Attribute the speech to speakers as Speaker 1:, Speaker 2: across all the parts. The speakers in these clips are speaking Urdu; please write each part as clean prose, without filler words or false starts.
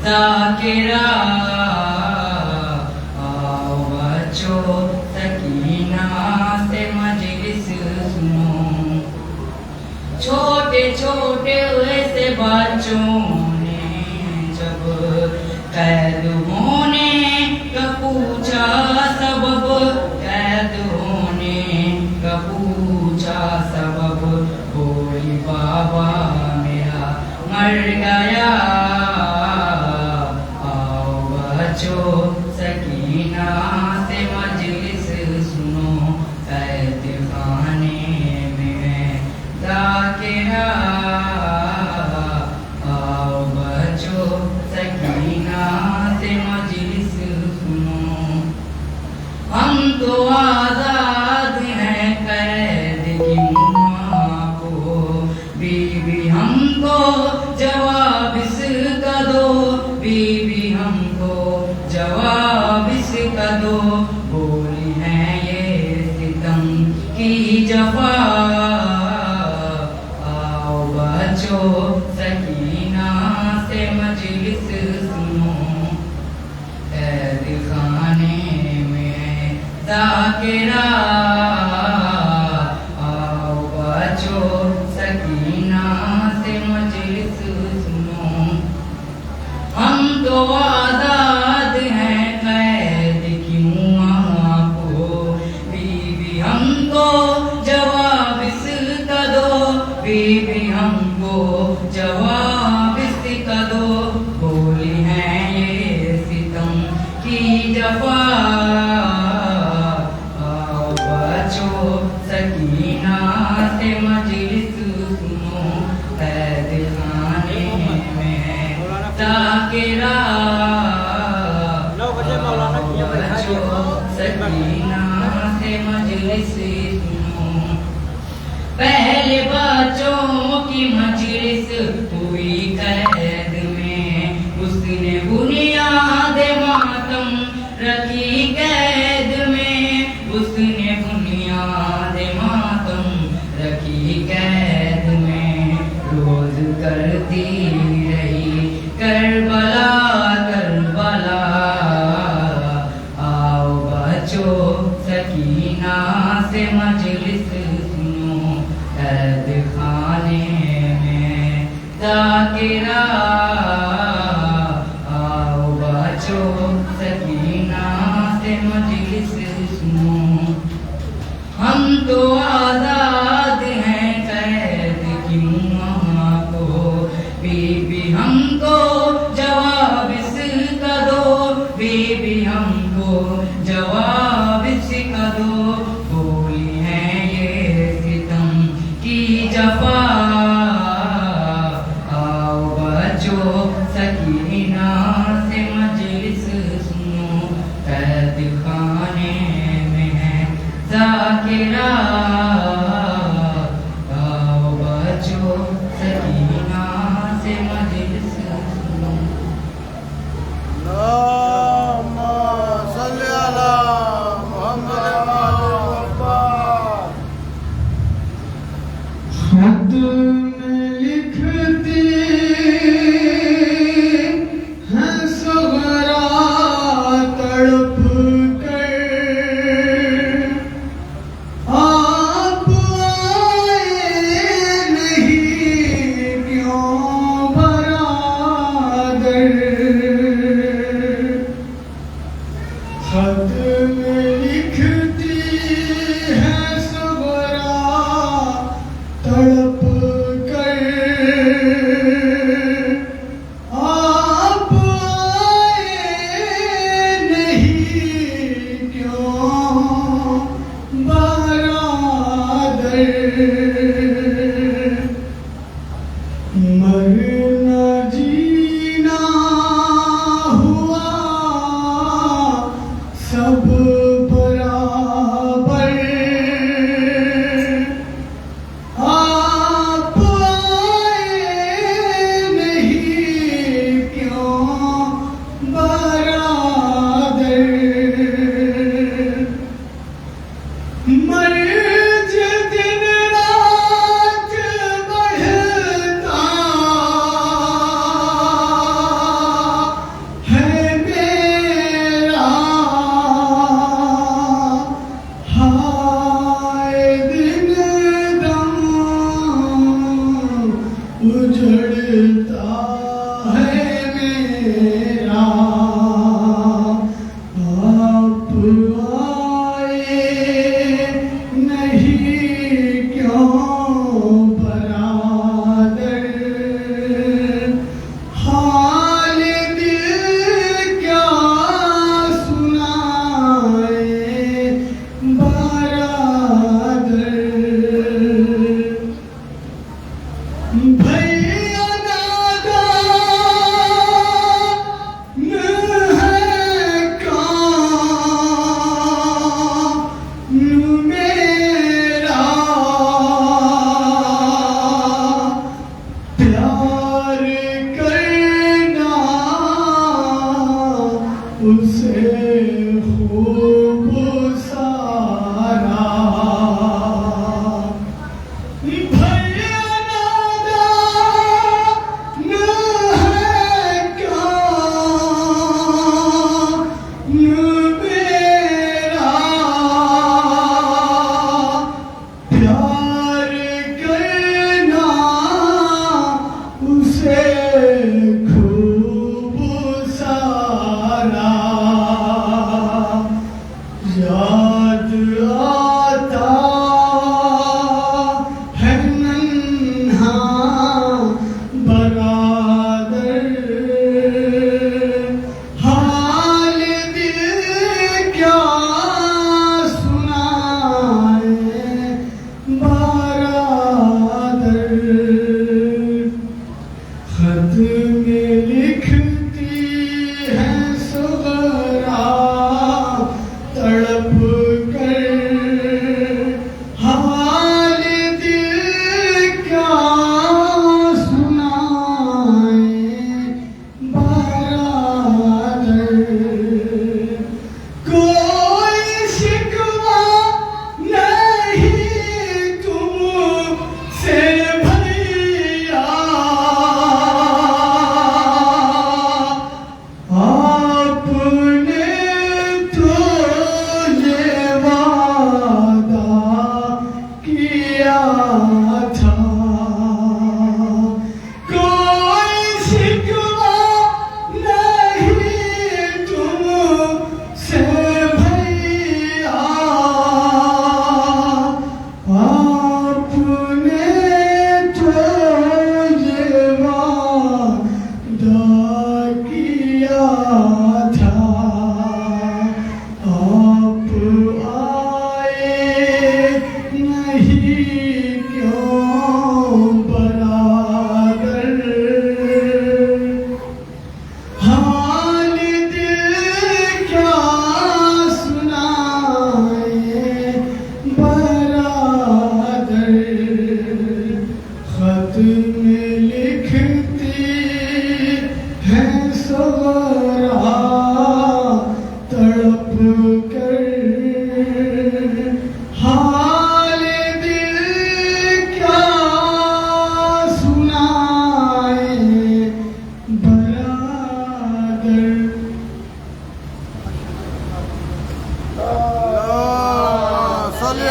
Speaker 1: ذاکرہ آؤ بچوں سکینہ سے مجلس سنو. چھوٹے چھوٹے ایسے بچوں نے جب قید ہونے کا پوچھا سبب، قید ہونے کا پوچھا سبب، بولی بابا میرا مر گیا. آؤ بچوں سکینہ سے مجلس سنو، قید خانے میں ذاکرہ. آؤ بچوں سکینہ سے مجلس سنو. ہم تو آزاد ہیں قید کی ماں کو، بیوی ہم کو جواب اس کا دو، بیوی ہم کو جواب اس کا دو. بولی ہے یہ ستم کی جفا. آؤ بچوں سکینہ سے مجلس سنو، قید خانے میں ذاکرہ. آؤ بچوں سکینہ سے مجلس سنو. ہم تو آزاد ہیں قید کیوں ماں کو، بیوی ہم کو جواب اس کا دو، بیوی ہم کو جواب اس کا دو. بولی ہے یہ ستم کی جفا. آؤ بچوں سکینہ سے مجلس سنو، قید خانے میں ذاکرہ. آؤ بچوں سکینہ سے مجلس سنو. پہلے بچوں کی مجلس ہوئی قید میں، اس نے بنیاد ماتم رکھی قید میں، اس نے بنیاد ماتم رکھی قید میں. روز کرتی رہی کربلا کربلا. آؤ بچوں سکینہ سے مجلس سنو، قید خانے میں ذاکرہ. آؤ بچوں سکینہ سے مجلس سنو. ہم تو آزاد ہیں قید کیوں ماں کو، بیوی ہم کو جواب اس کا دو، بیوی ہم کو جواب اس کا دو. بولی ہے یہ ستم کی جفا. آؤ بچوں سکینہ سے مجلس سنو، قید خانے میں ہے ذاکرہ. آؤ بچوں سکینہ سے مجلس سنو.
Speaker 2: اللہم صلی علی محمد.
Speaker 3: خط میں لکھتی ہیں صغرا تڑپ کر، آپ آئے نہیں کیوں برادر. خط میں لکھتی ہیں صغرا تڑپ کر، آپ آئے نہیں کیوں برادر. مرنا جینا ہوا سب برابر. آپ آئے نہیں کیوں برادر. مرج دن رات بڑھتا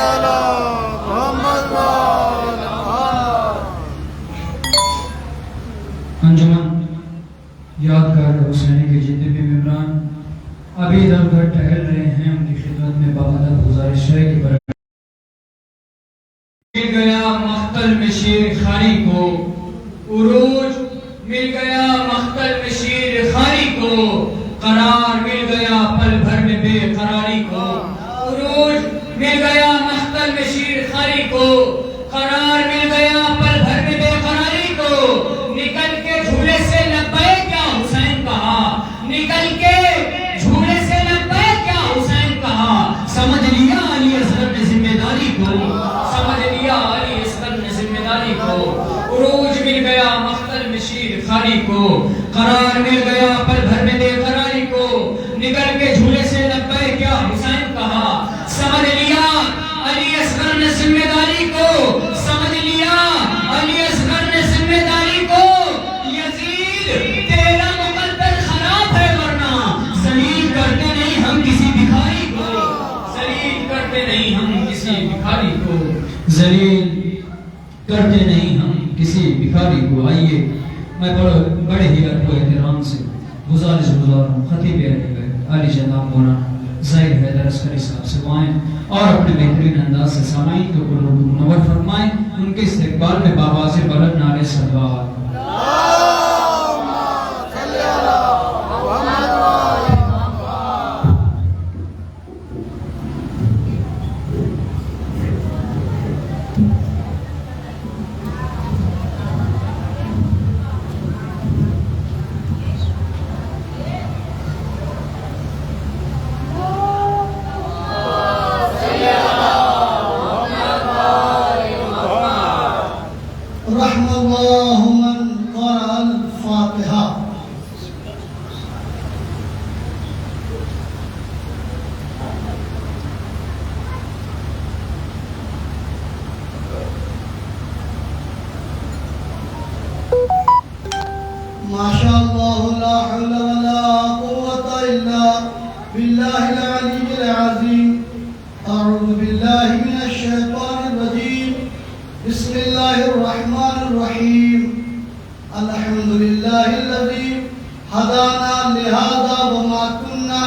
Speaker 2: على محمد وعلى
Speaker 4: انجمن یادگار حسینی کے جتنے بھی ممبران ابھی ادھر ادھر ٹہل رہے ہیں ان کی خدمت میں بابادب گزارش ہے کہ مل گیا مختل میں شیر خانی کو عروج، مل گیا مختل میں شیر خانی کو قرار، مل گیا پل بھر میں بے قراری کو عروج، مل گیا مختل میں شیر خانی کو قرار، مل گیا پل بھر میں بے قراری کو نکل کے جھولے سے لبیک کیا حسین کہا، نکل کے جھولے سے لبیک کیا حسین کہا، سمجھ لیا علی اصغر نے ذمہ داری کو، سمجھ لیا علی اصغر نے ذمہ داری کو عروج، مل گیا مختل میں شیر خانی کو قرار، مل گیا پل بھر میں بے قراری کو نکل کے جھولے سے لبیک کیا حسین کہا، سمجھ لیا علی اصغر نے ذمہ داری کو، سمجھ لیا علی اصغر نے ذمہ داری کو، یزید تیرا مقدر خراب ہے ورنہ ذلیل کرتے نہیں ہم کسی بھکاری کو، ذلیل کرتے نہیں ہم کسی بھکاری کو، ذلیل کرتے نہیں ہم کسی بھکاری کو۔ آئیے میں بڑے ہی ادب و احترام سے گزارش گزاروں خطیب علی جناب مولانا ظاہر حیدر عسکری صاحب سے وائیں اور اپنے بہترین انداز سے سامعین کو قلوب منور فرمائیں، ان کے استقبال میں بآواز بلند نعرے صلوات۔
Speaker 3: رحم الله من قرأ الفاتحة. ما شاء الله لا حول ولا قوة إلا بالله العلي العظيم. أعوذ بالله من الشيطان الرجيم. بسم الله الرحمن الرحيم. الحمد لله الذي هدانا لهذا وما كنا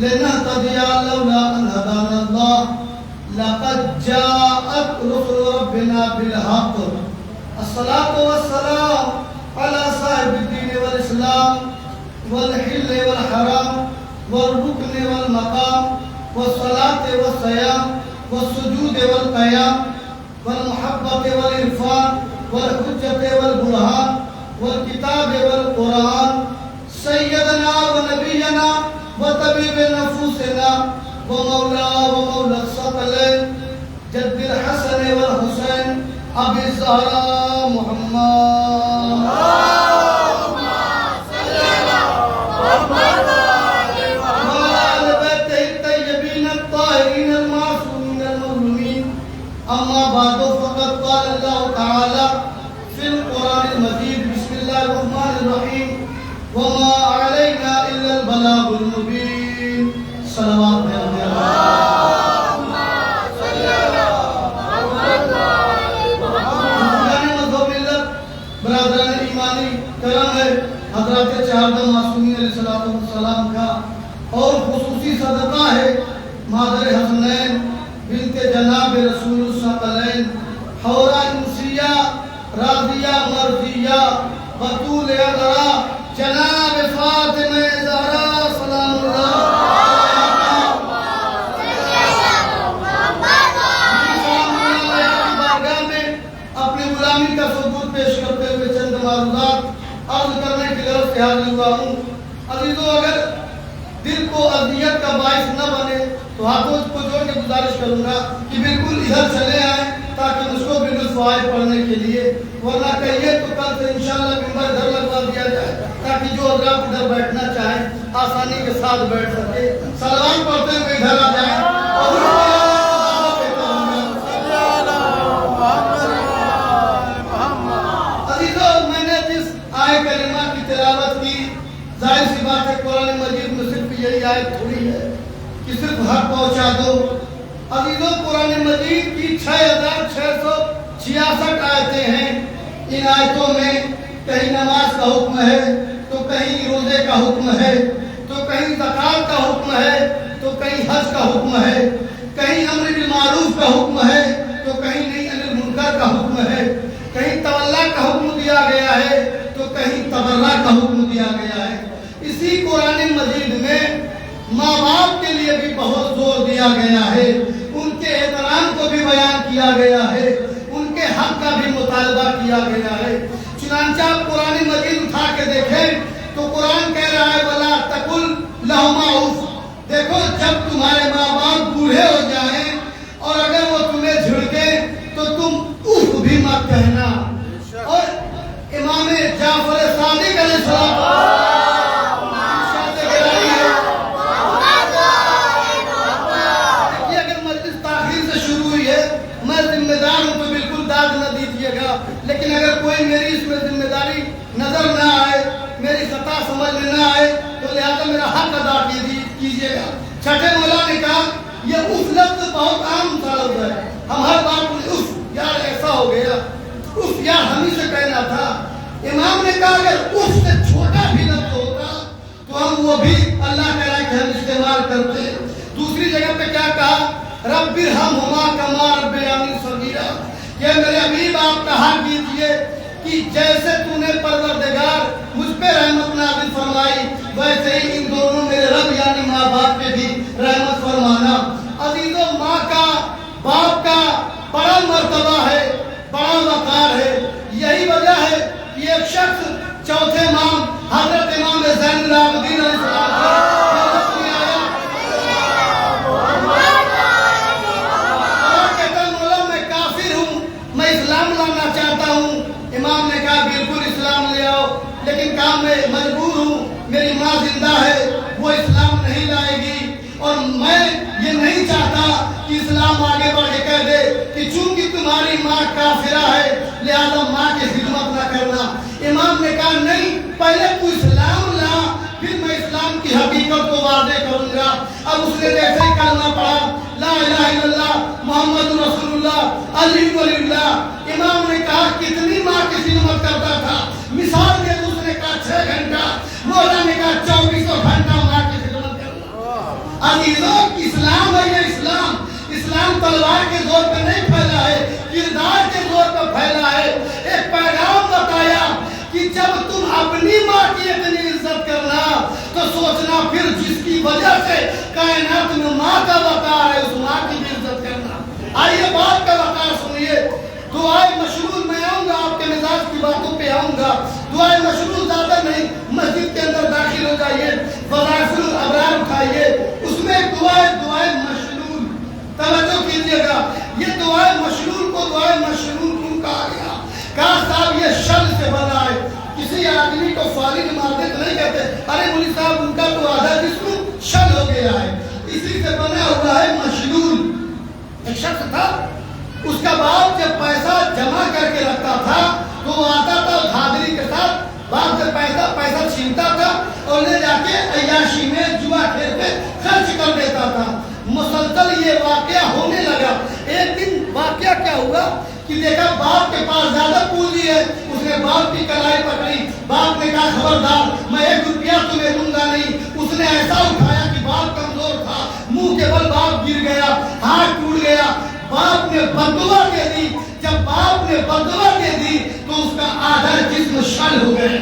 Speaker 3: لنهتدي لولا أن هدانا الله. لقد جاءت رسل ربنا بالحق. الصلاة والسلام على صاحب الدين والإسلام والحل والحرام والركن والمقام والصلاة والصيام والسجود والقيام والمحبة والإرفان والحجة والبرهان والكتاب والقرآن سيدنا ونبينا وطبيب نفوسنا ومولا ومولى الثقلين جد الحسن والحسين أبي الزهراء محمد وعلى آل بيته الطيبين الطاهرين المعصومين المظلومين. أما بعد فقد قال الله تعالى في القرآن المجيد بسم الله الرحمن الرحيم وما علينا إلا البلاغ المبين. صلوات برادران ایمانی کرم ہے حضرات چہاردہ معصومین علیہ السلام کا اور خصوصی صدقہ ہے مادر حسنین بنت جناب رسول الثقلین حورہ انسیہ راضیہ مرضیہ بطول عذرا جناب فاطمہ زہرا سلام اللہ اپنی غلامی کا ثبوت پیش کرتے ہوئے چند معروضات عرض کرنے کی غرض سے حاضر ہوا ہوں. عزیزو اگر دل کو اذیت کا باعث نہ بنے تو ہاتھوں کو جوڑ کے گزارش کروں گا کہ بالکل ادھر چلے آئیں تاکہ مجھ کو بھی لطف آئے پڑھنے کے لیے، ورنہ کہیے تو کل سے انشاءاللہ ممبر ادھر لگوا دیا جائے تاکہ جو حضرات ادھر بیٹھنا چاہیں آسانی کے ساتھ بیٹھ سکے. سلام پڑھتے ہوئے ادھر آ جائیں اور کلمہ کی تلاوت کی. ظاہر سی بات ہے قرآن مجید میں صرف یہی آیت تھوڑی ہے کہ صرف حق پہنچا دو. عزیزوں قرآن مجید مجید کی 6666 آیتیں ہیں. ان آیتوں میں کہیں نماز کا حکم ہے تو کہیں روزے کا حکم ہے تو کہیں زکات کا حکم ہے تو کہیں حج کا حکم ہے, کہیں امر بالمعروف کا حکم ہے تو کہیں نہیں انل منکر کا حکم ہے, کہیں تولا کا حکم دیا گیا ہے تو کہیں تبرہ کا حکم دیا گیا ہے. اسی قرآن مجید میں ماں باپ کے لیے بھی بہت زور دیا گیا ہے, ان کے احترام کو بھی بیان کیا گیا ہے, ان کے حق کا بھی مطالبہ کیا گیا ہے. چنانچہ آپ قرآن مجید اٹھا کے دیکھیں تو قرآن کہہ رہا ہے وَلَا تَقُلْ لَهُمَا اُفٍّ. دیکھو جب تمہارے ماں باپ بوڑھے ہو جائیں اور اگر وہ تمہیں جھڑکے تو تم اف بھی مت کہنا. اور امام جعفر صادق علیہ السلام لیکن اگر کوئی میری اس میں ذمہ داری نظر نہ آئے, میری خطا سمجھ میں نہ آئے تو لہذا میرا حق ادا کیجیے گا. چھٹے مولا نے کہا یہ اف لفظ بہت عام سا لفظ ہے, ہم ہر بات میں اف یار ایسا ہو گیا, اف یار ہم ہی سے کہنا تھا. امام نے کہا اگر اف سے چھوٹا بھی لفظ ہوتا تو ہم وہ بھی اللہ کہہ رہا ہے کہ ہم استعمال کرتے. دوسری جگہ پہ کیا کہا رب ارحمہما کما ربیانی صغیرا, کہ میرے حبیب آپ کہا کیجئے کہ جیسے تو نے پروردگار مجھ پہ رحمت نازل فرمائی ویسے ہی ان دونوں میرے رب یعنی ماں باپ پہ بھی رحمت فرمانا. عزیزوں, ماں کا باپ کا بڑا مرتبہ ہے, بڑا وقار ہے. یہی وجہ ہے کہ ایک شخص چوتھے امام حضرت امام زین العابدین علیہ السلام امام نے کہا بالکل اسلام لے آؤ, لیکن کہا میں مجبور ہوں, میری ماں زندہ ہے, وہ اسلام نہیں لائے گی اور میں یہ نہیں چاہتا کہ اسلام آگے بڑھ کے کہہ دے کہ چونکہ تمہاری ماں کافرہ ہے لہذا ماں کی خدمت نہ کرنا. امام نے کہا نہیں, پہلے تو اسلام لا پھر میں اسلام کی حقیقت کو واضح کروں گا. اب اس نے جیسے ہی کلمہ پڑھا لا الہ الا اللہ محمد رسول اللہ علی ولی اللہ, امام نے کہا کتنی ماں کی خدمت کرتا تھا. مثال کے دوسرے کا 6 گھنٹہ, مولا نے کہا 2400 گھنٹہ ماں کی خدمت کرنا. عزیزوں, اسلام ہے یہ اسلام. اسلام تلوار کے زور پہ نہیں پھیلا ہے, کردار کے زور پہ پھیلا ہے. ایک پیغام بتایا کہ جب تم اپنی ماں کی اتنی عزت کرنا تو سوچنا پھر جس کی وجہ سے کائنات میں ماں کا وقار ہے اس ماں کی بھی عزت کرنا. آئیے بات کا وقار سنیے. دعائے مشروع میں آؤں گا, آپ کے مزاج کی باتوں پہ آؤں گا. دعائے مشروع زیادہ نہیں, مسجد کے اندر داخل ہو جائیے, وظائف الابرار اٹھائیے, اس میں ایک دعائے مشروع. توجہ کیجیے گا, یہ دعائے مشروع کو دعائے مشروع کیوں کہا گیا؟ کہا صاحب یہ شل سے بنا ہے. کسی آدمی کو فالج مارتے تو نہیں کہتے ارے مولی صاحب ان کا تو آدھا جسم شل ہو گیا ہے, اسی سے بنا ہوا ہے مشلول. ایک شخص تھا, اس کا باپ جب پیسہ جمع کر کے رکھتا تھا تو وہ آتا تھا دھاندلی کے ساتھ, باپ سے پیسہ چھینتا تھا اور لے جا کے عیاشی میں جوا کھیل کے خرچ کر دیتا تھا. مسلسل یہ واقعہ ہونے لگا. ایک دن واقعہ کیا ہوا کہ دیکھا باپ کے پاس زیادہ پونجی ہے, اس نے باپ کی کلائی پکڑی. باپ نے کہا خبردار میں 1 روپیہ تمہیں دوں گا نہیں. اس نے ایسا اٹھایا کہ باپ کمزور تھا, منہ کے بل باپ گر گیا, ہاتھ ٹوٹ گیا. باپ نے بددعا دے دی. جب باپ نے بددعا دے دی تو اس کا آدھا جسم شل ہو گیا,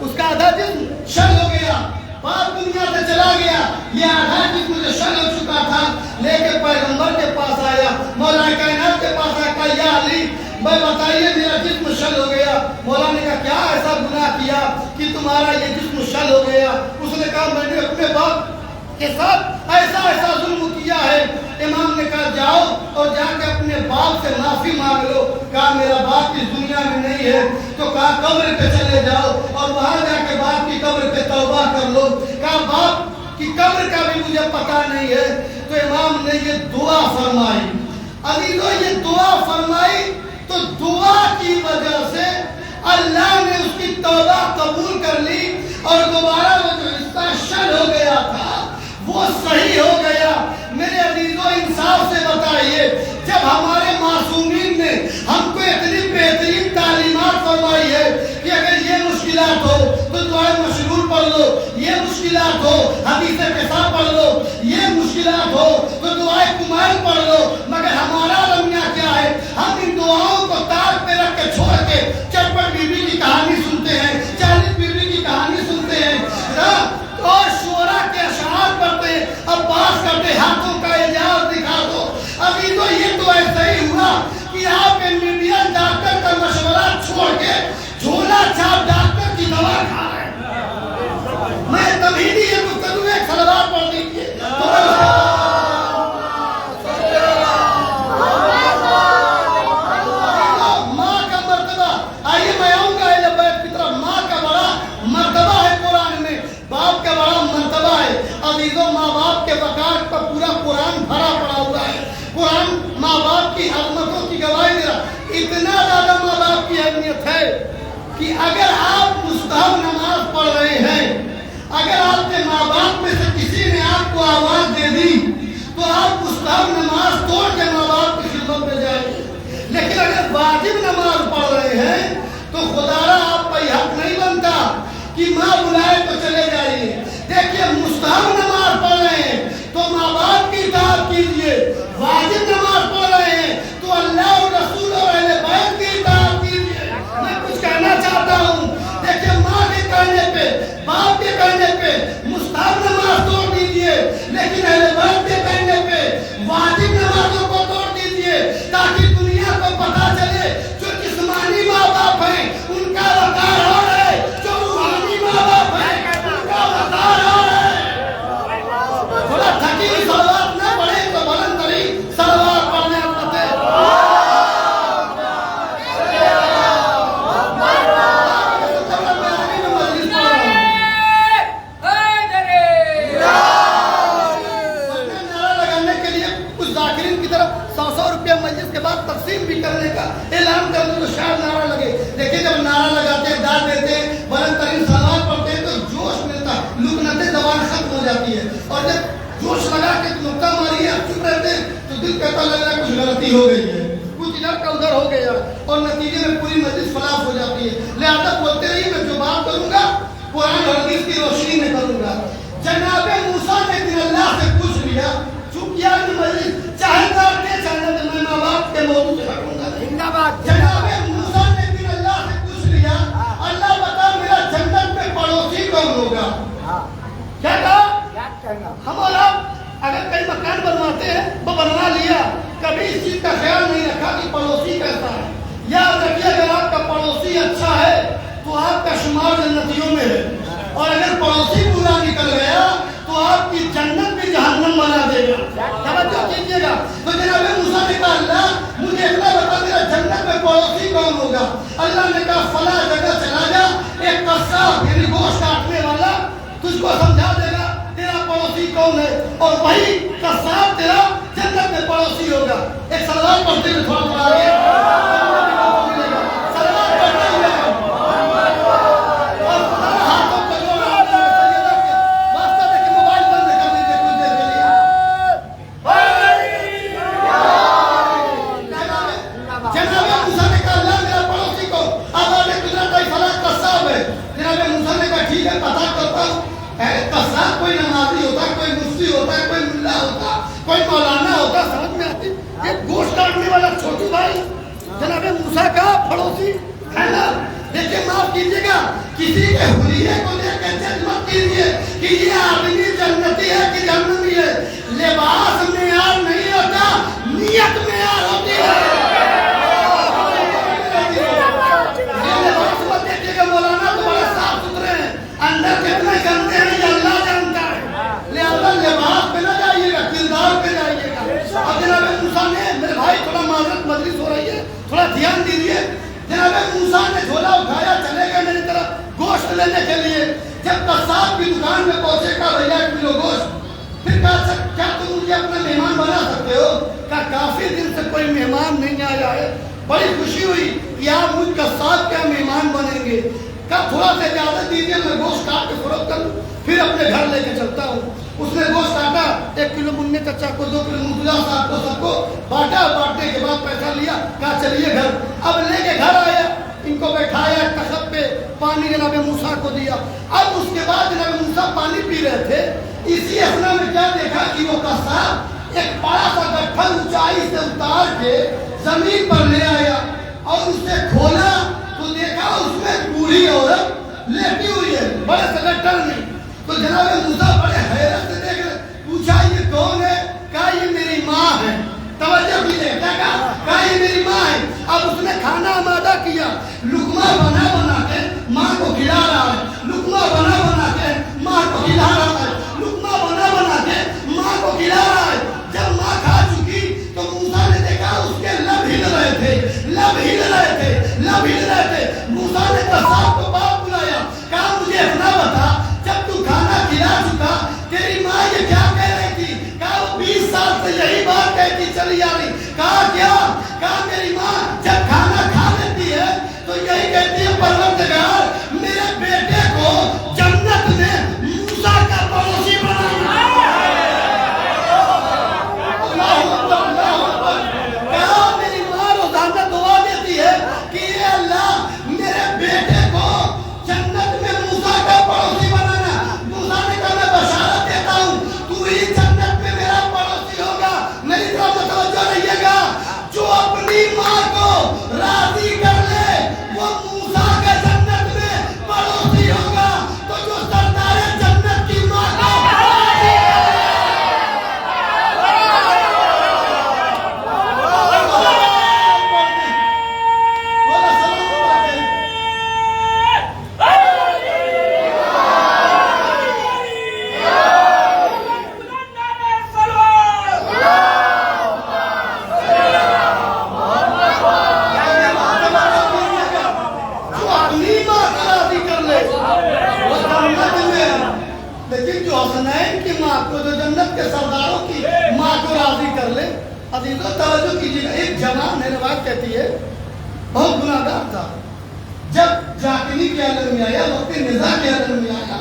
Speaker 3: اس کا آدھا جسم شل ہو گیا. باپ دنیا سے چلا گیا, یہ آدھا جسم جو شل ہو چکا تھا لے کے پیغمبر کے پاس آیا, مولا کائنات کے پاس آیا. کہا یا علی میں بتائیے میرا جسم شل ہو گیا. مولا نے کہا کیا ایسا گناہ کیا کہ تمہارا یہ جسم شل ہو گیا؟ اس نے کہا میں نے اپنے باپ کے ساتھ ایسا ظلم کیا ہے. امام نے کہا جاؤ اور جا کے اپنے باپ سے معافی مانگ لو. کہا میرا باپ اس دنیا میں نہیں ہے. تو کہا قبر پہ چلے جاؤ اور وہاں جا کے باپ کی قبر پہ توبہ کر لو. کہا باپ کی قبر کا بھی مجھے پتہ نہیں ہے. تو امام نے یہ دعا فرمائی. عزیزو یہ دعا فرمائی تو دعا کی وجہ سے اللہ نے اس کی توبہ قبول کر لی اور دوبارہ وہ جو حصہ شل ہو گیا تھا وہ صحیح ہو گیا. میرے عزیزوں انصاف سے بتائیے، جب ہمارے معصومین نے ہم کو اتنی بہترین تعلیمات فرمائی ہے کہ اگر یہ مشکلات ہو تو دعائے مشرور پڑھ لو، یہ مشکلات ہو حدیث قصہ پڑھ لو، یہ مشکلات ہو تو دعائے کمائل پڑھ لو، مگر ہمارا رویہ کیا ہے؟ ہم ان دعاؤں کو تاج پہ رکھ کے چھوڑ کے چٹپٹ بی بی کی کہانی سنتے ہیں، 40 بی بی کی کہانی سنتے ہیں اور شعراء کے اشعار پڑھتے ہیں، عباس کرتے ہاتھوں کا اعجاز دکھا دو۔ ابھی تو یہ تو ایسا ہی ہوا کہ آپ MBBS ڈاکٹر کا مشورہ چھوڑ کے جھولا چھاپ ڈاکٹر کی دوا کھا رہے ہیں۔ میں تبھی نہیں یہ گفتگو ایک صلوات پڑھ دیجیے ماں کا مرتبہ۔ آئیے میں آؤں گا اہل بیت کی طرف۔ ماں کا بڑا مرتبہ ہے قرآن میں، باپ کا بڑا مرتبہ ہے۔ عزیزوں ماں باپ کے وقار پر پورا قرآن بھرا پڑا ہوا ہے۔ قرآن ماں باپ کی عظمتوں کی گواہی دے رہا۔ اتنا زیادہ ماں باپ کی اہمیت ہے کہ اگر آپ مستحب نماز پڑھ رہے ہیں، اگر آپ کے ماں باپ میں سے کسی نے آپ کو آواز دے دی تو آپ مستحب نماز توڑ کے ماں باپ کی خدمت میں جائیں گے، لیکن اگر واجب نماز پڑھ رہے ہیں تو خدارا آپ کا یہ حق نہیں بنتا کہ ماں بلائے تو چلے جائیے۔ دیکھیے مستحب نماز پڑھ رہے ہیں تو ماں باپ کی اطاعت کیجیے، واجب نماز پڑھ رہے ہیں تو اللہ اور رسول اور اہل بیت کی اطاعت کیجیے۔ میں کچھ کہنا چاہتا ہوں، دیکھیے ماں کے کہنے پہ، باپ کے کہنے پہ مستحب نماز توڑ دیجیے، لیکن اہل بیت کے کہنے پہ واجب نمازوں کو توڑ دیجیے، تاکہ دنیا کو پتہ چلے جو جسمانی ماں باپ ہیں ان کا وقار اور ہے، جو روحانی ماں باپ ہیں ان کا وقار اور ہے۔ تھوڑا تھکی ہوئی صلوات نہ پڑھیں تو بلند ترین صلوات پڑھنے آتے ہیں۔ مجلس کے بعد تقسیم بھی کرنے کا اعلان کر دیں تو شاید نعرہ لگے۔ دیکھیں جب نعرہ لگاتے ہیں، داد دیتے ہیں، بلند ترین صلوات پڑھتے ہیں تو جوش ملتا ہے، لکنت زبان ختم ہو جاتی ہے، اور جب جوش لگا کے نقطہ ماری ہے چپ رہتے ہیں تو دل کہتا لگ رہا ہے کچھ غلطی ہو گئی ہے، کچھ ادھر کا ادھر ہو گیا، اور نتیجے میں پوری مجلس فلاس ہو جاتی ہے۔ لہذا بولتے رہیے، میں جو بات کروں گا قرآن اور حدیث کی روشنی میں کروں گا۔ جناب موسیٰ نے دن اللہ سے پوچھ لیا، چپ کیا مجلس، چاہے کاٹے چاہے میں ماں باپ کے موضوع سے ہٹوں گا نہیں۔ جناب موسیٰ نے دن اللہ سے پوچھ لیا، اللہ بتا میرا جنت میں پڑوسی کون ہوگا؟ کیا کہا؟ ہم اور آپ اگر کئی مکان بنواتے ہیں وہ بنوا لیا، کبھی اس چیز کا خیال نہیں رکھا کہ پڑوسی کیسا ہے۔ یاد رکھیے اگر آپ کا پڑوسی اچھا ہے تو آپ کا شمار جنتیوں میں ہے، اور اگر پڑوسی برا نکل گیا تو آپ کی جنت بھی جہنم بنا دے گا۔ توجہ کیجیے گا۔ تو جناب موسیٰ نے کہا اللہ مجھے اتنا بتا میرا جنت میں پڑوسی کون ہوگا؟ اللہ نے کہا فلاں جگہ چلا جا، ایک قصاب یعنی گوشت کاٹنے والا تجھ کو سمجھا دے گا تیرا پڑوسی کون ہے، اور وہی قصاب تیرا جنت میں پڑوسی ہوگا۔ ایک صلوات پڑھتے ہوئے تھوڑا تھوڑا آگے صلوات پڑھتے ہوئے کوئی نمازی ہوتا، کوئی مفتی ہوتا ہے، کوئی ملا ہوتا، کوئی مولانا ہوتا، سمجھ میں آتی یہ گوشت کاٹنے والا چھوٹو بھائی جناب موسیٰ کا پڑوسی ہے نا۔ دیکھیں معاف کیجیے گا، کسی کے حلیے کو لے کے جج مت کیجیے کہ یہ آدمی جنتی ہے کہ جہنمی ہے۔ لباس معیار نہیں ہوتا، نیت معیار ہوتی ہے۔ لباس مت دیکھیے گا، مولانا تو بڑا صاف ستھرے ہیں، اندر کتنے گندے ہیں یہ اللہ جانتا ہے۔ لہذا لباس پہ نہ جائیے گا، کردار پہ جائیے گا۔ اب جناب موسیٰ نے، میرے بھائی تھوڑا معذرت مجلس ہو رہی ہے، تھوڑا دھیان دیجیے۔ جناب موسیٰ نے جھولا اٹھایا، چلے گئے میری طرف گوشت لینے کے لیے۔ جب قصاب کی دکان میں پہنچے کہا بھیا 1 کلو گوشت۔ پھر کہا کیا تم مجھے اپنا مہمان بنا سکتے ہو؟ کہا کافی دن سے کوئی مہمان نہیں آیا ہے۔ بڑی خوشی ہوئی کہ آپ مجھ قصاب کیا مہمان بنیں گے۔ کہا تھوڑا سا اجازت دیجیے میں گوشت کاٹ کے فروخت کر لوں پھر اپنے گھر لے کے چلتا ہوں. اس نے گوشت کاٹا 1 کلو منہ چچا کو 2 کلو مرتضیٰ صاحب کو سب کو بانٹا. بانٹنے کے بعد پیسہ لیا کہا چلیے گھر. اب لے کے گھر آیا ان کو بٹھایا تخت پہ پانی جناب موسیٰ کو دیا. اب اس کے بعد جناب موسیٰ پانی پی رہے تھے. اسی اثنا میں کیا دیکھا کہ وہ قصاب ایک بڑا سا گٹھل اونچائی سے اتار کے زمین پر لے آیا اور اسے کھولا تو دیکھا اس میں بوڑھی عورت لیٹی ہوئی ہے بڑے سے گٹھل میں. تو جناب موسیٰ بڑے حیرت سے دیکھ رہے. پوچھا یہ کون ہے؟ کہا یہ میری ماں ہے. توجہ کیجیے کیا کہا یہ میری ماں ہے. اب اس نے کھانا آمادہ کیا لقمہ بنا بنا کے ماں کو کھلا رہا ہے. لقمہ بنا بنا کے ماں کو کھلا رہا ہے. لقمہ بنا بنا کے ماں کو کھلا رہا ہے. جب ماں کھا چکی تو موسیٰ نے دیکھا اس کے لب ہل رہے تھے. موسیٰ نے قصاب کو باپ بلایا. کہا مجھے اتنا بتا جب تو کھانا کھلا چکا تیری ماں یہ کیا کہہ رہی تھی؟ کہا وہ 20 سال سے یہی بات کہتی چلی آ رہی. کہا کیا؟ کہا میری ماں جب کھانا کھا لیتی ہے تو یہی کہتی ہے پروردگار میرے بیٹے کو جنت میں موسیٰ کا پڑوسی بنانا. کہا میری ماں روزانہ دعا دیتی ہے کہ اے اللہ میرے بیٹے کو جنت میں موسیٰ کا پڑوسی بنانا. موسیٰ نے کہا میں بشارت دیتا ہوں تو ہی جنت میں میرا پڑوسی ہوگا. میری طرف متوجہ رہیے گا. جو اپنی ماں کو راضی کر لے وہ موسیٰ کا جنت میں پڑوسی ہوگا. تو جو سردار جنت کی ماں کو راضی کر لے لیکن جو حسنین کی ماں کو جو جنت کے سرداروں کی ماں کو راضی کر لے. عزیزو توجہ کیجیے گا. ایک جوان ہے روایت کہتی ہے بہت گناہ گار تھا. جب جاکنی کے عالم میں آیا وقت نزاع کے عالم میں آیا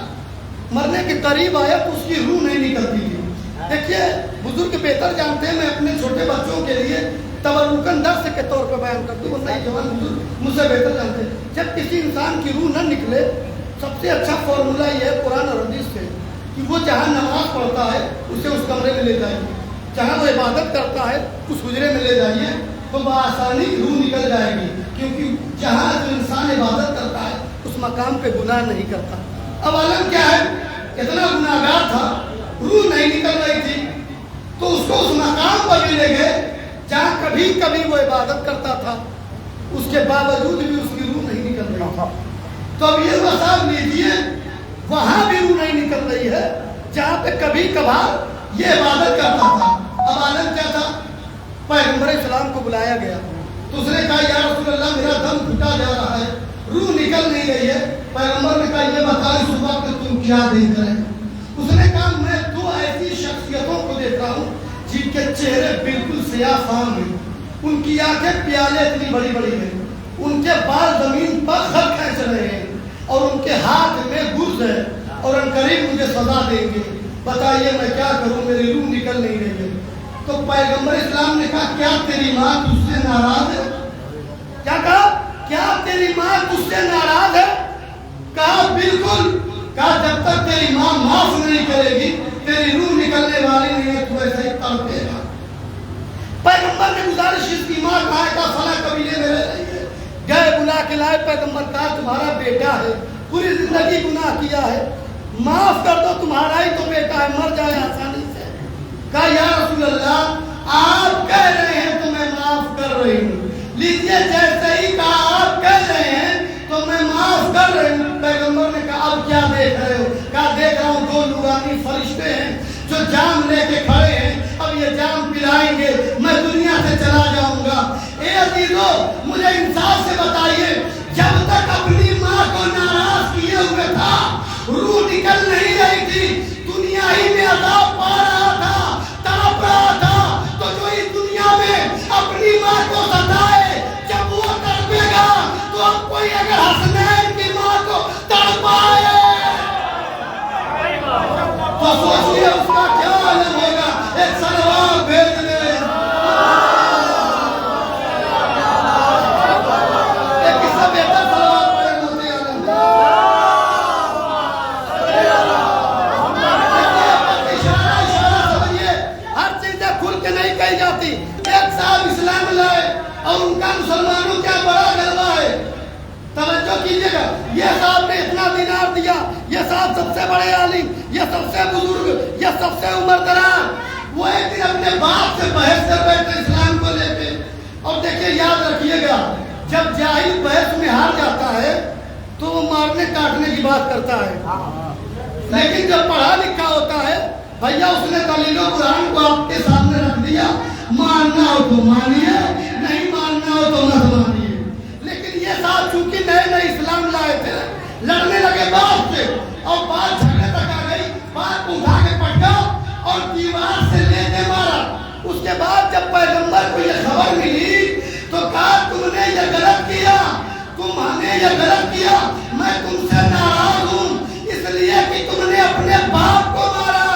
Speaker 3: مرنے کے قریب آیا تو اس کی روح نہیں نکلتی تھی. دیکھیے بزرگ بہتر جانتے ہیں. میں اپنے چھوٹے بچوں کے لیے تبرکاً درس کے طور پہ بیان کرتا ہوں. نہیں جوان بزرگ مجھ سے بہتر جانتے ہیں. جب کسی انسان کی روح نہ نکلے سب سے اچھا فارمولہ یہ ہے قرآن اور حدیث سے کہ وہ جہاں نماز پڑھتا ہے اسے اس کمرے میں لے جائیے. جہاں وہ عبادت کرتا ہے اس حجرے میں لے جائیے تو بآسانی روح نکل جائے گی. کیونکہ جہاں جو انسان عبادت کرتا ہے اس مقام پہ گناہ نہیں کرتا. اب عالم کیا ہے اتنا گناہ گار تھا روح نہیں نکل رہی تھی تو اس کو اس مقام پر بھی لے گئے جہاں کبھی کبھی وہ عبادت کرتا تھا. اس کے باوجود بھی اس کی روح نہیں نکل رہی تھا. تو اب یہ مصاب لیجیے وہاں بھی روح نہیں نکل رہی ہے جہاں پہ کبھی کبھار یہ عبادت کرتا تھا. اب عالم کیا تھا؟ پیغمبر اسلام کو بلایا گیا تو اس نے کہا یا رسول اللہ میرا دم گھٹا جا رہا ہے روح نکل نہیں رہی ہے. پیغمبر نے کہا یہ بتا اس وقت کہ تم کیا دیکھ رہے ہیں؟ اس نے کہا میں 2 ایسی شخصیتوں کو دیکھ رہا ہوں جن کے چہرے بالکل سیاہ فام ہیں. ان کی آنکھیں پیالے اتنی بڑی بڑی ہیں. ان کے بال زمین پر خط کھینچ رہے ہیں اور ان کے ہاتھ میں گرز ہے اور ان قریب مجھے سزا دیں گے. بتائیے میں کیا کروں میری روح نکل نہیں رہی ہے. تو پیغمبر اسلام نے کہا کیا تیری ماں تجھ سے ناراض ہے؟ کیا کہا؟ کیا تیری ماں تجھ سے ناراض ہے؟ کہا بالکل. کہا جب تک تیری ماں معاف نہیں کرے گی تیری روح نکلنے والی نہیں ہے تو ایسے ہی تڑپے گا. پیغمبر نے گزارش اس کی ماں کہا کہ فلاں قبیلے میں رہ رہی ہے. گئے بلا کے لائے. پیغمبر کہا تمہارا بیٹا ہے پوری زندگی گناہ کیا ہے معاف کر دو تمہارا ہی تو بیٹا ہے مر جائے آسانی سے. کہا یا رسول اللہ آپ کہہ رہے ہیں تو میں معاف کر رہی ہوں. لیجیے جیسے ہی کہا آپ کہہ رہے ہیں تو میں معاف کر رہی ہوں. پیغمبر نے کہا اب کیا دیکھ رہے ہو؟ کہا دیکھ رہا ہوں 2 نورانی فرشتے ہیں جو جام لے کے کھڑے ہیں. اب یہ جام پلائیں گے میں دنیا سے چلا جاؤں گا. اے عزیزو مجھے انصاف سے بتائیے جب تک اپنی ماں کو ناراض کیے ہوئے تھا روح نکل نہیں رہی تھی دنیا ہی میں عذاب پا رہا تھا تڑپ رہا تھا. تو جو اس دنیا میں اپنی ماں کو ستائے جب وہ تڑپے گا تو اب کوئی اگر حسنین کی ماں کو اور سوچیے اس کا کیا عالم ہوگا. ایک سلوات بھیج دے. ایک اس سے بہتر سلوات پڑھے موتی عالم. اشارہ سمجھیے. ہر چیزیں کھل کے نہیں کہی جاتی. ایک صاحب اسلام لائے اور ان کا مسلمانوں کیا بڑا غلبہ ہے. توجہ کیجیے گا. یہ صاحب نے اتنا دینار دیا, یہ صاحب سب سے بڑے عالم, یہ سب سے بزرگ, یہ سب سے عمر دراز. وہ ایک دن اپنے باپ سے بحث کر بیٹھے اسلام کو لے کے. اور دیکھیے یاد رکھیے گا, جب جاہل بحث میں ہار جاتا ہے تو وہ مارنے کاٹنے کی بات کرتا ہے. لیکن جب پڑھا لکھا ہوتا ہے بھیا, اس نے دلیل و قرآن کو آپ کے سامنے رکھ دیا. ماننا ہو تو مانیے, نہیں ماننا ہو تو نہ مانیے. لیکن یہ صاحب چونکہ نئے نئے اسلام لائے تھے, لڑنے لگے باپ سے اور بات جھگڑے تک آ گئی. باپ اٹھا کے پٹکا اور دیوار سے لے کے مارا. اس کے بعد جب پیغمبر کو یہ خبر ملی تو کہا تم نے یہ غلط کیا, تم نے یہ غلط کیا, میں تم سے ناراض ہوں اس لیے کہ تم نے اپنے باپ کو مارا.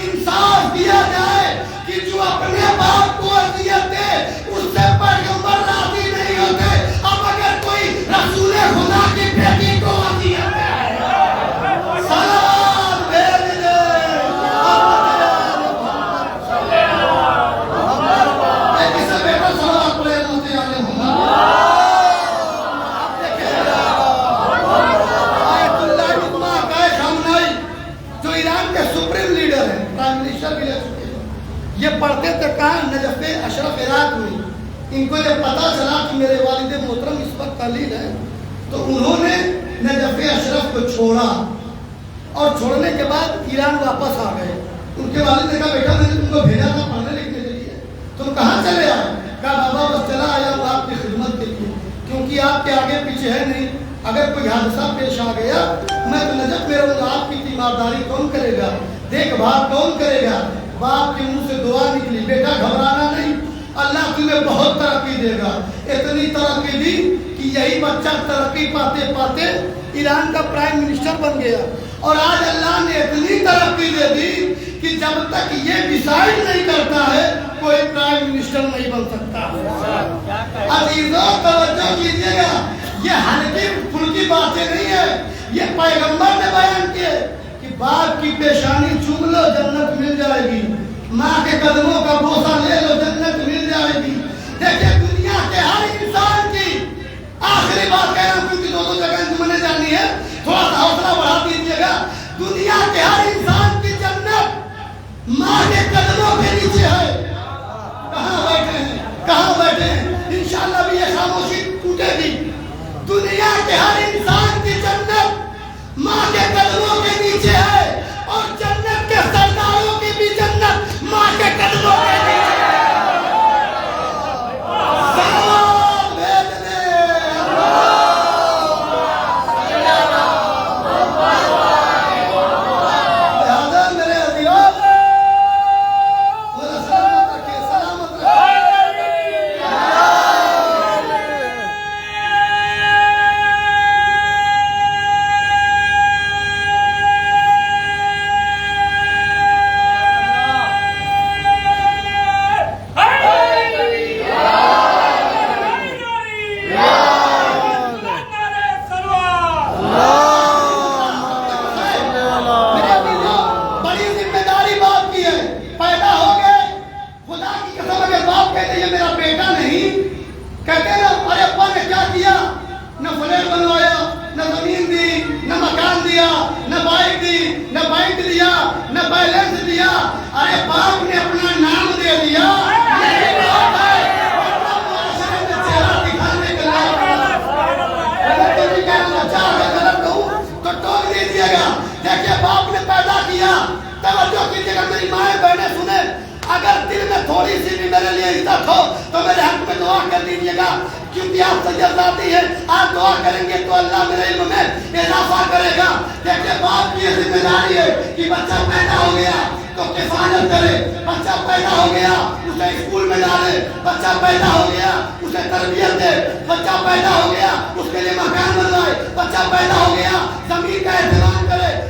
Speaker 3: انصاف کیا جائے کہ جو اپنے باپ کو اذیت دے اس سے پیغمبر راضی نہیں ہوتے. اب اگر کوئی رسول خدا کی بیٹی کو اذیت دے, سلام بھیج دے. کسی بیٹا سلام پڑے موتی عالم ہوں. آیت اللہ رکمہ کا خامنائی جو ایران کے سپریم لیڈر ہیں, پرائم منسٹر بھی لے چکے ہیں, یہ پڑھتے تھے کہاں نجف اشرف عراق میں. ان کو جب پتا چلا کہ میرے والد محترم اس وقت تعلیل ہے تو انہوں نے نجف اشرف کو چھوڑا اور چھوڑنے کے بعد ایران واپس آ گئے. ان کے والد نے کہا بیٹا میں نے تم کو بھیجا تھا پڑھنے لکھنے کے لیے, تم کہاں چلے آئے؟ کہا بابا بس چلا آیا ہوں آپ کی خدمت کے لیے, کیونکہ آپ کے آگے پیچھے ہے نہیں. اگر کوئی حادثہ پیش آ گیا میں تو نجف میں رہوں گا, آپ کی تیمارداری کون کرے گا, دیکھ بھال کون کرے گا. باپ کے منہ سے دعا نکلی, بیٹا گھبرانا نہیں, اللہ تمہیں بہت ترقی دے گا. اتنی ترقی دی کہ یہی بچہ ترقی پاتے پاتے ایران کا پرائم منسٹر بن گیا. اور آج اللہ نے اتنی ترقی دے دی کہ جب تک یہ ڈیسائیڈ نہیں کرتا ہے کوئی پرائم منسٹر نہیں بن سکتا. عزیزوں توجہ کیجیے گا, یہ ہلکی پھلکی باتیں نہیں ہے. یہ پیغمبر نے بیان کیے کہ باپ کی پیشانی چوم لو جنت مل جائے گی, ماں کے قدموں کا بوسہ لے لو جنت مل جائے گی. دیکھیں دنیا کے ہر انسان کی آخری بات کہہ رہا ہوں کیونکہ دو جگہ تم نے جانی ہے, تھوڑا سا حوصلہ بڑھا دیجیے گا. دنیا کے ہر انسان کی جنت ماں کے قدموں کے نیچے ہے. کہاں بیٹھے ہیں, کہاں بیٹھے ہیں, انشاءاللہ بھی یہ خاموشی ٹوٹے گی. دنیا کے ہر انسان کی جنت ماں کے قدموں کے نیچے ہے اور جنت کے سرداروں کی بھی جنت ماں کے قدموں کے نیچے ہے. سلام بھیج دے. لہذا میرے عزیزوں میرا سلامت رکھے, سلامت رکھے. ارے باپ نے اپنا نام دے دیا, یہی بات ہے. اپنا معاشرے میں چہرہ دکھانے کے لیے اگر کسی کا بچہ اگر غلط ہوں تو ٹوک دیجیے گا. دیکھیے باپ نے پیدا کیا, توجہ کیجیے گا میری مائیں بہنیں سنیں, اگر دل میں تھوڑی سی بھی میرے لیے عزت ہو تو میرے حق میں دعا کر دیجیے گا, کیونکہ آپ سید ذاتی ہیں. آپ دعا کریں گے تو اللہ میرے علم میں اضافہ کرے گا. دیکھیے باپ کی یہ ذمہ داری ہے کہ بچہ پیدا ہو گیا تو کفالت کرے, بچہ پیدا ہو گیا اسے اسکول میں ڈالے, بچہ پیدا ہو گیا اسے تربیت دے, بچہ پیدا ہو گیا اس کے لیے مکان بنوائے, بچہ پیدا ہو گیا زمین کا اہتمام کرے,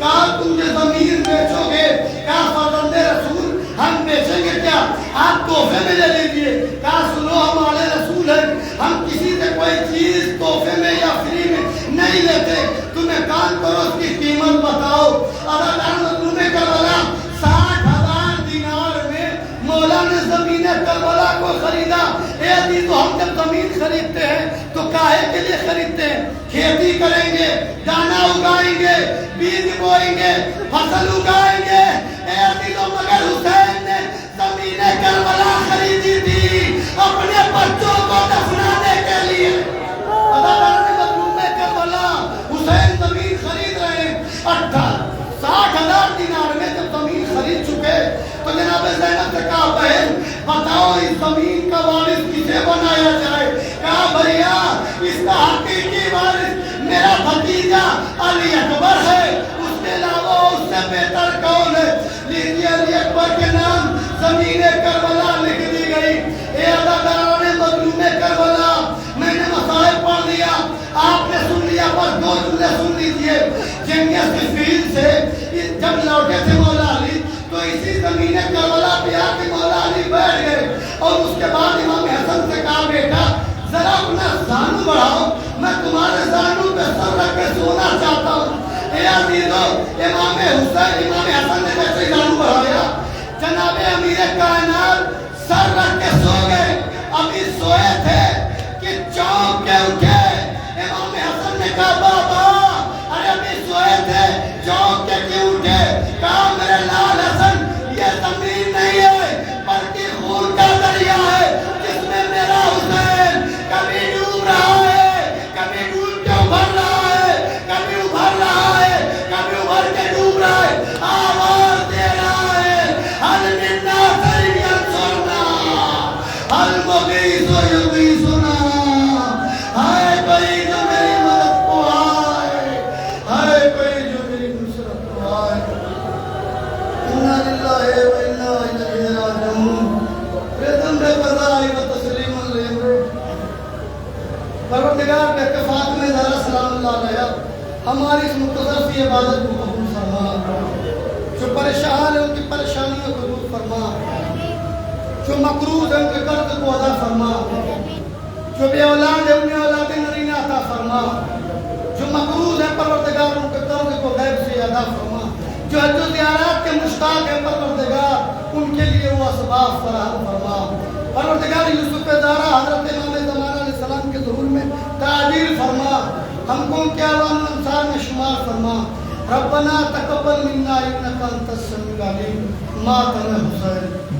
Speaker 3: کہا تم یہ زمین بیچو گے؟ کہا فرزند رسول ہم بیچیں گے کیا، آپ تحفے میں لے لیجیے۔ کہا سنو ہمارے رسول ہیں، ہم کسی سے کوئی چیز تحفے میں یا فری میں نہیں لیتے، تمہیں کام کرو اس کی قیمت بتاؤ۔ مظلوم کربلا 60,000 دینار میں مولا نے زمین کربلا کو خریدا۔ اے عزیزو، ہم جب زمین خریدتے ہیں تو کاہے کے لیے خریدتے ہیں؟ کھیتی کریں گے، دانا اگائیں گے، بیج بوئیں گے، فصل اگائیں گے۔ اے عزیزو، مگر حسین نے زمین کربلا خریدی تھی اپنے بچوں کو دفنانے کے لیے۔ مظلوم کربلا حسین زمین خرید رہے ہیں، 60,000 دینار میں جب زمین خرید چکے تو جناب زینب سے کہا بہن بتاؤ اس زمین کا وارث کسے بنایا جائے؟ کہا بھیا اس کا حقیقی وارث میرا بھتیجا علی اکبر ہے، اس کے علاوہ اس سے بہتر کون ہے؟ لیجیے علی اکبر کے نام زمین کربلا لکھ دی گئی۔ اے اداکاران مظلوم کربلا، میں نے مسائل پڑھ لیا، آپ نے سن لیا، پر 2 جملے سن لیجیے۔ جنگ صفین سے جب لوٹے تھے مولا علی تو اسی زمین کربلا پہ آ کے مولا علی بیٹھ گئے، اور اس کے بعد امام حسن سے کہا بیٹا ذرا اپنا زانو بڑھاؤ، میں تمہارے زانو پہ سر رکھ کے سونا چاہتا ہوں۔ اے عزیزو، امام حسن نے جیسے زانو بڑھایا، جناب امیر کائنات سر رکھ کے سو گئے۔ ابھی سوئے تھے کہ چونک کے اٹھے۔ امام حسن نے کہا بابا ارے ابھی سوئے تھے چونک کے کیوں اٹھے؟ کہا میرے لال حسن یہ زمین نہیں ہے بلکہ خون کا دریا ہے جس میں میرا حسین کبھی ڈوب رہا ہے، کبھی ڈوب کے ابھر رہا ہے، کبھی ابھر رہا ہے، کبھی ابھر کے ڈوب رہا ہے، آواز دے رہا ہے حل من ناصر ینصرنا، حل مغیث یغیثنا، ہائے کوئی جو میری مدد کو آئے، ہائے کوئی جو میری نصرت کو آئے۔ انا للہ و انا الیہ راجعون۔ رضم بے قضائی و تسلیم الامر۔ پروردگار کے اتفاق میں ذرا سلام اللہ علیہ ہماری اس مختصر سی عبادت کو قبول فرما، جو پریشان ہیں ان کی پریشانیوں کو دور فرما، جو مقروض ہیں ان کے قرض کو ادا فرما، جو بے اولاد ہیں انہیں اولاد نرینہ عطا فرما، جو مقروض ہیں پروردگار ان کے قرض کو غیب سے ادا فرما، جو حج و زیارات کے مشتاق ہیں پروردگار ان کے لیے وہ اسباب فراہم فرما۔ پروردگار یوسف زارا حضرت امام زمانہ علیہ السلام کے ظہور میں تعجیل فرما، ہم کو ان کے عوام انصار میں شمار فرما۔ ربنا تقبل منا انک انت السمیع العلیم۔ ماتم حسین۔